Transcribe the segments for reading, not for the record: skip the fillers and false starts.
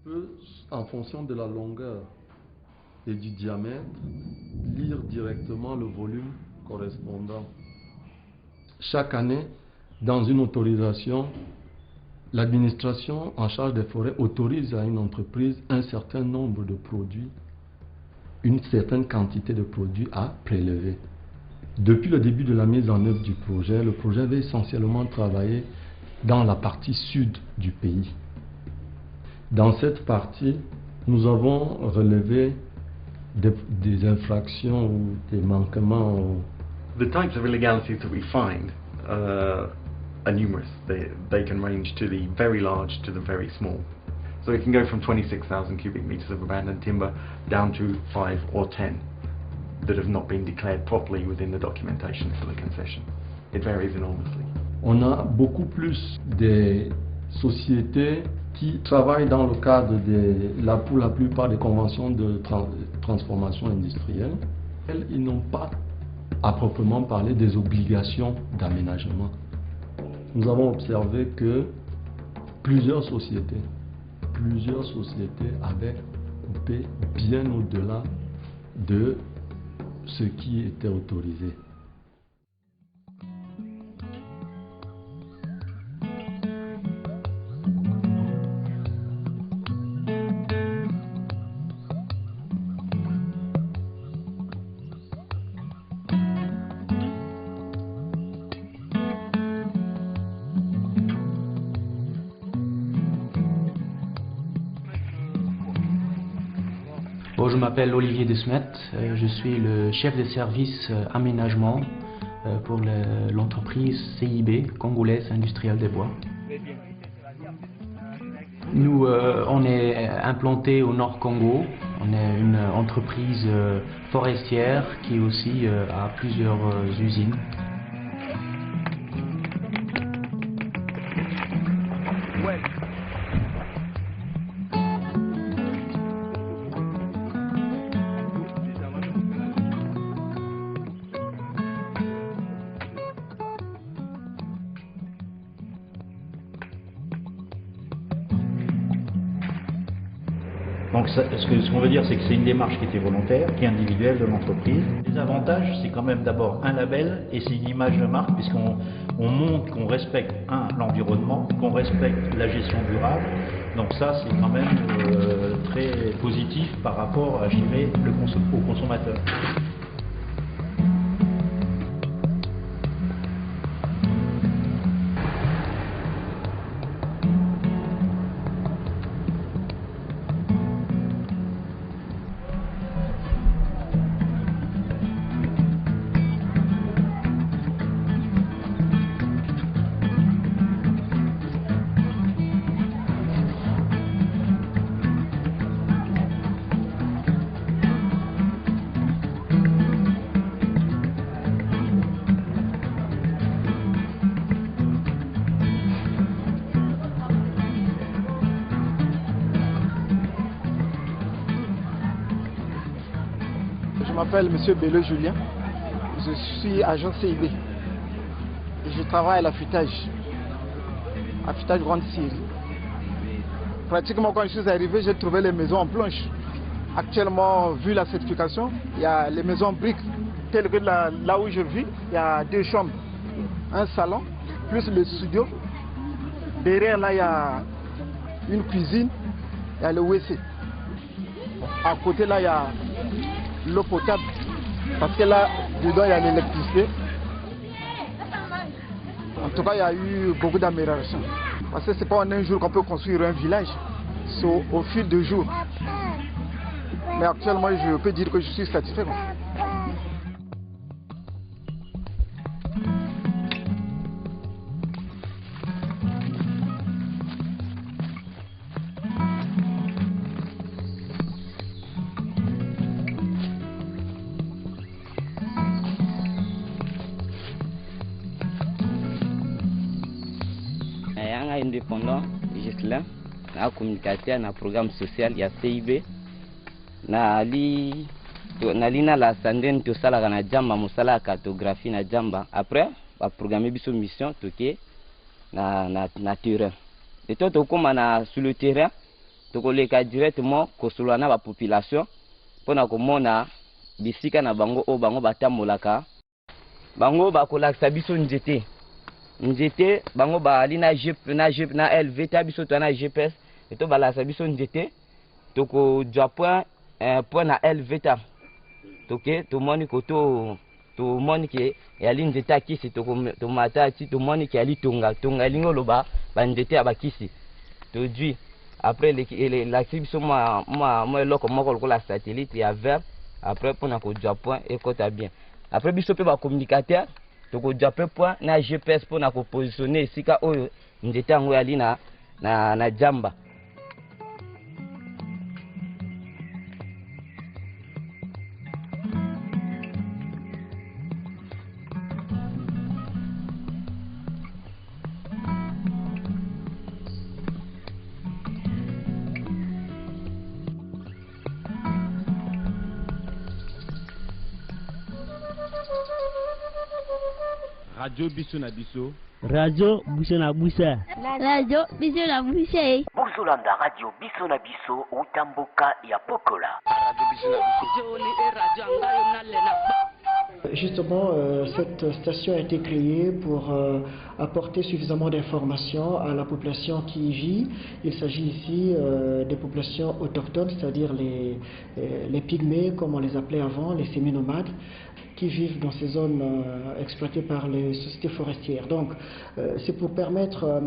peut, en fonction de la longueur et du diamètre, lire directement le volume correspondant. Chaque année, dans une autorisation, l'administration en charge des forêts autorise à une entreprise un certain nombre de produits, une certaine quantité de produits à prélever. Depuis le début de la mise en œuvre du projet, le projet avait essentiellement travaillé dans la partie sud du pays. Dans cette partie, nous avons relevé des infractions ou des manquements. The types of illegalities that we find are numerous. They can range to the very large to the very small. So it can go from 26,000 cubic meters of abandoned timber down to 5 or 10 that have not been declared properly within the documentation for the concession. It varies enormously. On a beaucoup plus de sociétés qui travaillent dans le cadre pour la plupart des conventions de transformation industrielle. Ils n'ont pas à proprement parler des obligations d'aménagement. Nous avons observé que plusieurs sociétés avaient coupé bien au-delà de ce qui était autorisé. Bon, je m'appelle Olivier Desmet, je suis le chef de service aménagement pour l'entreprise CIB, Congolaise Industrielle des Bois. Nous, on est implanté au Nord Congo, on est une entreprise forestière qui aussi a plusieurs usines. Donc ce qu'on veut dire, c'est que c'est une démarche qui était volontaire, qui est individuelle de l'entreprise. Les avantages, c'est quand même d'abord un label et c'est une image de marque puisqu'on montre qu'on respecte, l'environnement, qu'on respecte la gestion durable. Donc ça, c'est quand même très positif par rapport à, je dirais, au consommateur. Je m'appelle M. Bello Julien, je suis agent CIB et je travaille à l'affûtage grande série. Pratiquement quand je suis arrivé, j'ai trouvé les maisons en planche. Actuellement, vu la certification, il y a les maisons en briques, telles que là où je vis, il y a 2 chambres, un salon, plus le studio. Derrière là, il y a une cuisine, il y a le WC. À côté là, il y a l'eau potable, parce que là, dedans, il y a l'électricité. En tout cas, il y a eu beaucoup d'améliorations. Parce que ce n'est pas en un jour qu'on peut construire un village, c'est au fil de jours. Mais actuellement, je peux dire que je suis satisfait. Indépendant, Gislain, na communicateur na programme social ya CIB na la sandene to sala na jamba musala cartographie na jamba après ba programmer biso mission toke na terrain et toi to koma na sur le terrain tokoleka directement kosolola na population mpona komona bisika na bango oyo bango batambolaka. Bango bakolakisa biso nzete bango bali na LV ta biso to na GPS to balakisa biso nzete tokozwa point na LV ta toke tomoni koto tomoni ke yali nzete ya kisi tomata ti tomoni ke yali tonga elingi oloba banzete ya bakisi tozwi après lakisi biso mwa eloko moko lokola satellite ya vert après mpona kozwa point ekota bien. Après biso mpe bacommunicateur tokozwa mpe point na GPS mpona kopositionne esika oyo nzete yango yali na jamba. Radio Biso na Biso. Radio Biso na Busa. Radio Biso na Busa. Bozolanda Radio Biso na Biso utamboka ya Pokola. Radio Biso na Biso. Justement, cette station a été créée pour apporter suffisamment d'informations à la population qui y vit. Il s'agit ici des populations autochtones, c'est-à-dire les pygmées, comme on les appelait avant, les sémi-nomades, qui vivent dans ces zones exploitées par les sociétés forestières. Donc, c'est pour permettre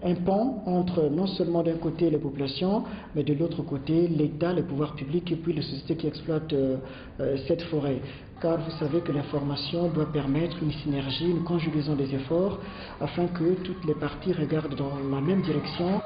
un pont entre non seulement d'un côté les populations, mais de l'autre côté l'État, les pouvoirs publics et puis les sociétés qui exploitent cette forêt. Car vous savez que l'information doit permettre une synergie, une conjugaison des efforts, afin que toutes les parties regardent dans la même direction.